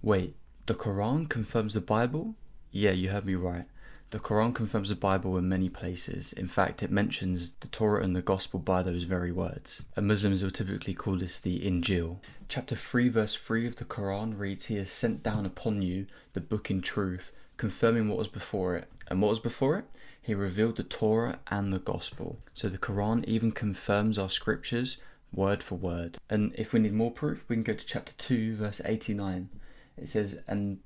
Wait, the Quran confirms the Bible? Yeah, you heard me right. The Quran confirms the Bible in many places. In fact, it mentions the Torah and the Gospel by those very words. And Muslims will typically call this the Injil. Chapter 3 verse 3 of the Quran reads, "He has sent down upon you the book in truth, confirming what was before it." And what was before it? He revealed the Torah and the Gospel. So the Quran even confirms our scriptures word for word. And if we need more proof, we can go to chapter 2 verse 89. It says, and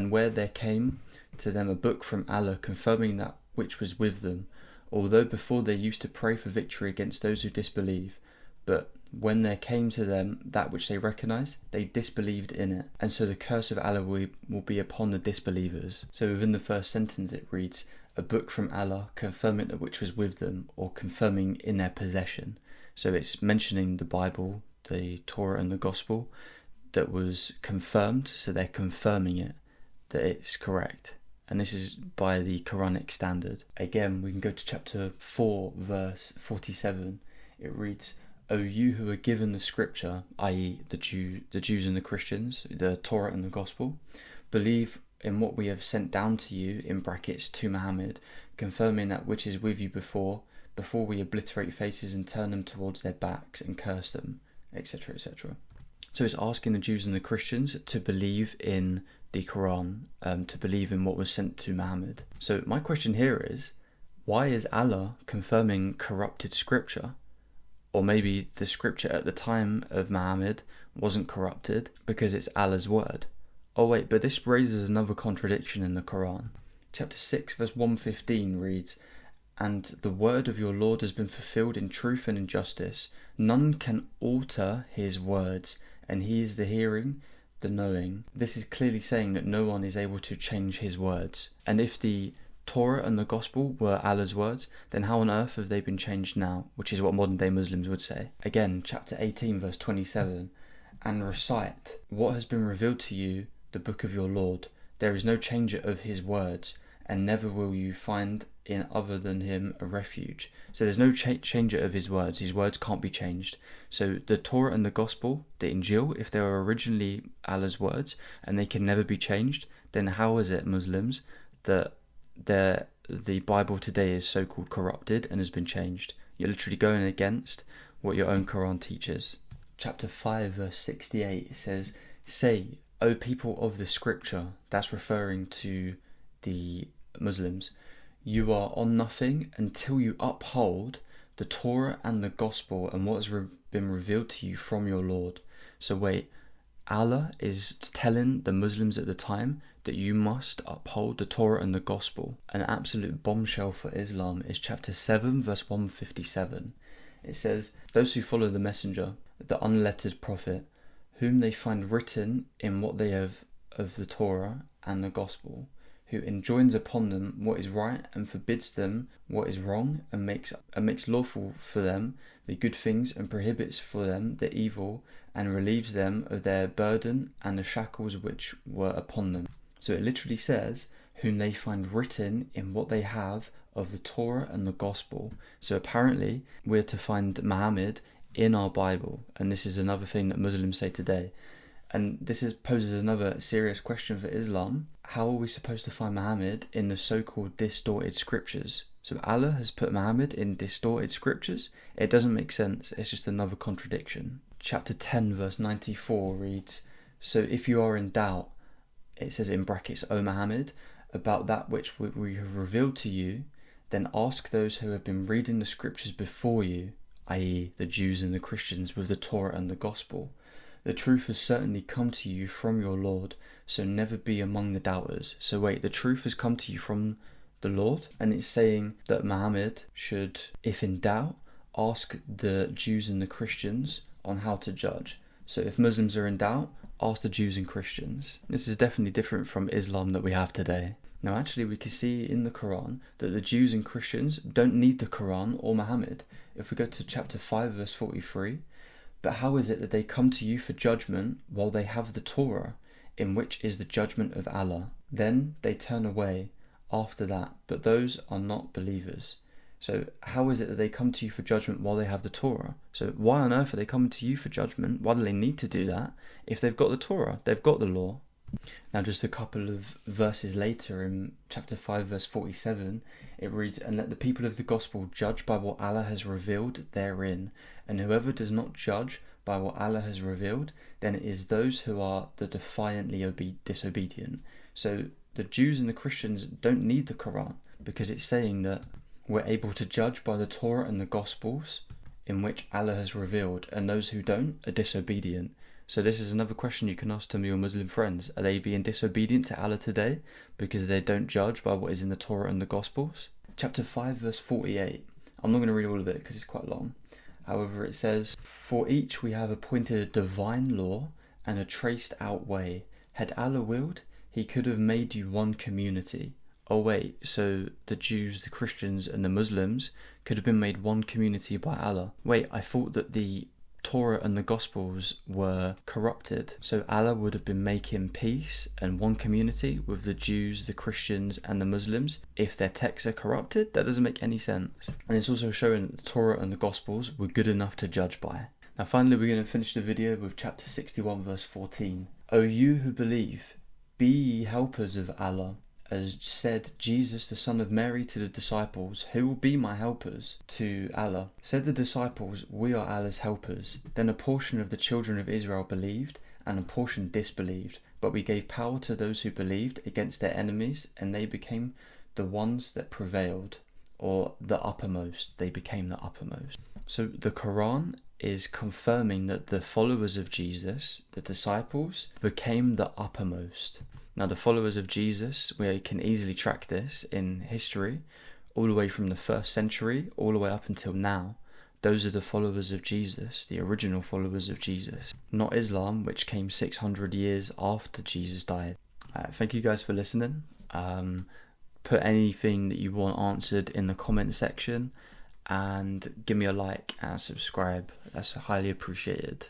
where there came to them a book from Allah confirming that which was with them, although before they used to pray for victory against those who disbelieve, but when there came to them that which they recognized, they disbelieved in it, and so the curse of Allah will be upon the disbelievers. So within the first sentence it reads, a book from Allah confirming that which was with them, or confirming in their possession. So it's mentioning the Bible, the Torah and the Gospel that was confirmed, so they're confirming it, that it's correct. And this is by the Quranic standard. Again, we can go to chapter 4 verse 47. It reads, O you who are given the scripture, i.e. the Jews and the Christians, the Torah and the Gospel, believe in what we have sent down to you, in brackets to Muhammad, confirming that which is with you before we obliterate faces and turn them towards their backs and curse them, etc., etc. So it's asking the Jews and the Christians to believe in the Quran, to believe in what was sent to Muhammad. So my question here is, why is Allah confirming corrupted scripture? Or maybe the scripture at the time of Muhammad wasn't corrupted because it's Allah's word. Oh wait, but this raises another contradiction in the Quran. Chapter 6 verse 115 reads, and the word of your Lord has been fulfilled in truth and in justice. None can alter his words, and he is the hearing, the knowing. This is clearly saying that no one is able to change his words. And if the Torah and the Gospel were Allah's words, then how on earth have they been changed now? Which is what modern day Muslims would say. Again, chapter 18 verse 27, and recite what has been revealed to you, the book of your Lord. There is no changer of his words, and never will you find in other than him a refuge. So there's no changer of his words. His words can't be changed. So the Torah and the Gospel, the Injil, if they were originally Allah's words and they can never be changed, then how is it, Muslims, that the Bible today is so-called corrupted and has been changed? You're literally going against what your own Quran teaches. Chapter 5 verse 68 says, say, O people of the scripture, that's referring to the Muslims, you are on nothing until you uphold the Torah and the Gospel and what has been revealed to you from your Lord. So wait, Allah is telling the Muslims at the time that you must uphold the Torah and the Gospel. An absolute bombshell for Islam is chapter 7 verse 157. It says, those who follow the messenger, the unlettered prophet, whom they find written in what they have of the Torah and the Gospel, who enjoins upon them what is right and forbids them what is wrong, and makes lawful for them the good things and prohibits for them the evil, and relieves them of their burden and the shackles which were upon them. So it literally says, whom they find written in what they have of the Torah and the Gospel. So apparently we're to find Muhammad in our Bible, and this is another thing that Muslims say today. And this poses another serious question for Islam. How are we supposed to find Muhammad in the so-called distorted scriptures? So Allah has put Muhammad in distorted scriptures? It doesn't make sense. It's just another contradiction. Chapter 10 verse 94 reads, so if you are in doubt, it says in brackets, O Muhammad, about that which we have revealed to you, then ask those who have been reading the scriptures before you, i.e. the Jews and the Christians with the Torah and the Gospel. The truth has certainly come to you from your Lord, so never be among the doubters. So wait, the truth has come to you from the Lord? And it's saying that Muhammad should, if in doubt, ask the Jews and the Christians on how to judge. So if Muslims are in doubt, ask the Jews and Christians. This is definitely different from Islam that we have today. Now actually we can see in the Quran that the Jews and Christians don't need the Quran or Muhammad. If we go to chapter 5 verse 43, but how is it that they come to you for judgment while they have the Torah, in which is the judgment of Allah? Then they turn away after that, but those are not believers. So how is it that they come to you for judgment while they have the Torah? So why on earth are they coming to you for judgment? Why do they need to do that? If they've got the Torah, they've got the law. Now, just a couple of verses later, in chapter 5, verse 47, it reads, "And let the people of the gospel judge by what Allah has revealed therein. And whoever does not judge by what Allah has revealed, then it is those who are the defiantly disobedient." So the Jews and the Christians don't need the Quran, because it's saying that we're able to judge by the Torah and the Gospels in which Allah has revealed, and those who don't are disobedient. So this is another question you can ask to your Muslim friends. Are they being disobedient to Allah today because they don't judge by what is in the Torah and the Gospels? Chapter 5, verse 48. I'm not going to read all of it because it's quite long. However, it says, "For each we have appointed a divine law and a traced out way. Had Allah willed, He could have made you one community." Oh wait, so the Jews, the Christians and the Muslims could have been made one community by Allah. Wait, I thought that the Torah and the Gospels were corrupted. So Allah would have been making peace and one community with the Jews, the Christians and the Muslims if their texts are corrupted? That doesn't make any sense. And it's also showing that the Torah and the Gospels were good enough to judge by. Now finally, we're going to finish the video with chapter 61 verse 14. "O you who believe, be ye helpers of Allah, as said Jesus the son of Mary to the disciples, who will be my helpers to Allah. Said the disciples, we are Allah's helpers. Then a portion of the children of Israel believed, and a portion disbelieved. But we gave power to those who believed against their enemies, and they became the ones that prevailed," or the uppermost. They became the uppermost. So the Quran is confirming that the followers of Jesus, the disciples, became the uppermost. Now the followers of Jesus, we can easily track this in history, all the way from the 1st century, all the way up until now. Those are the followers of Jesus, the original followers of Jesus, not Islam, which came 600 years after Jesus died. Thank you guys for listening. Put anything that you want answered in the comment section, and give me a like and subscribe. That's highly appreciated.